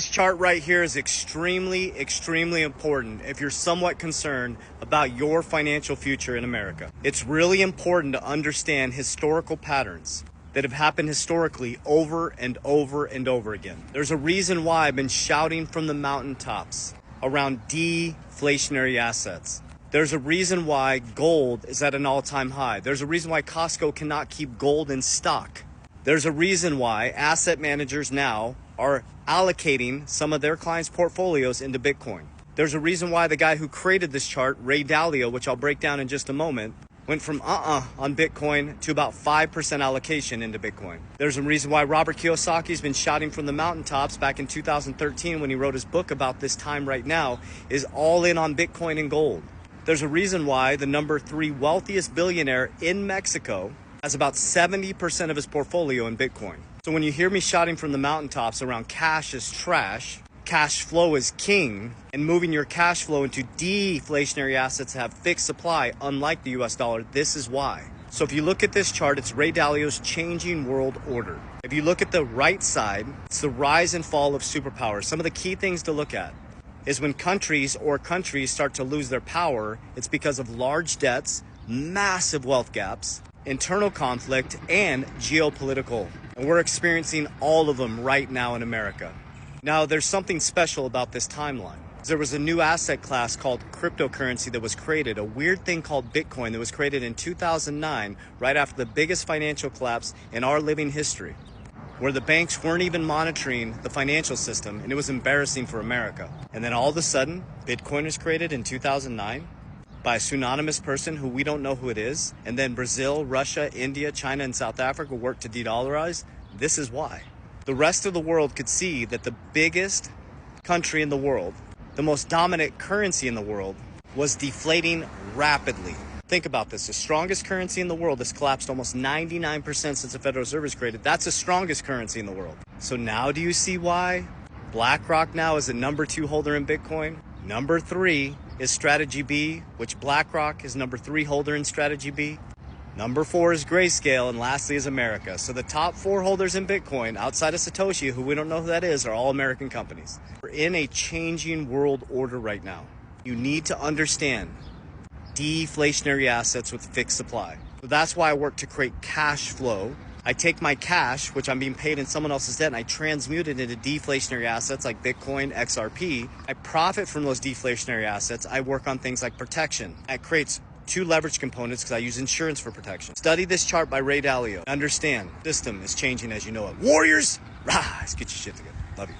This chart right here is extremely important if you're somewhat concerned about your financial future in America. It's really important to understand historical patterns that have happened historically over and over and over again. There's a reason why I've been shouting from the mountaintops around deflationary assets. There's a reason why gold is at an all-time high. There's a reason why Costco cannot keep gold in stock. There's a reason why asset managers now are allocating some of their clients' portfolios into Bitcoin. There's a reason why the guy who created this chart, Ray Dalio, which I'll break down in just a moment, went from on Bitcoin to about 5% allocation into Bitcoin. There's a reason why Robert Kiyosaki's been shouting from the mountaintops back in 2013 when he wrote his book about this time right now, is all in on Bitcoin and gold. There's a reason why the number 3 wealthiest billionaire in Mexico has about 70% of his portfolio in Bitcoin. So when you hear me shouting from the mountaintops around cash is trash, cash flow is king, and moving your cash flow into deflationary assets that have fixed supply, unlike the US dollar, this is why. So if you look at this chart, it's Ray Dalio's Changing World Order. If you look at the right side, it's the rise and fall of superpowers. Some of the key things to look at is when countries start to lose their power, it's because of large debts, massive wealth gaps, internal conflict, and geopolitical. And we're experiencing all of them right now in America. Now, there's something special about this timeline. There was a new asset class called cryptocurrency that was created, a weird thing called Bitcoin that was created in 2009, right after the biggest financial collapse in our living history, where the banks weren't even monitoring the financial system, and it was embarrassing for America. And then all of a sudden, Bitcoin was created in 2009 by a pseudonymous person who we don't know who it is, and then Brazil, Russia, India, China, and South Africa worked to de-dollarize. This is why. The rest of the world could see that the biggest country in the world, the most dominant currency in the world, was deflating rapidly. Think about this. The strongest currency in the world has collapsed almost 99% since the Federal Reserve was created. That's the strongest currency in the world. So now do you see why BlackRock now is the number 2 holder in Bitcoin? Number 3 is Strategy B, which BlackRock is number 3 holder in Strategy B. Number 4 is Grayscale, and lastly is America. So the top 4 holders in Bitcoin, outside of Satoshi, who we don't know who that is, are all American companies. We're in a changing world order right now. You need to understand deflationary assets with fixed supply. So that's why I work to create cash flow. I take my cash, which I'm being paid in someone else's debt, and I transmute it into deflationary assets like Bitcoin, XRP. I profit from those deflationary assets. I work on things like protection. It creates 2 leverage components because I use insurance for protection. Study this chart by Ray Dalio. Understand, system is changing as you know it. Warriors, rise, get your shit together. Love you.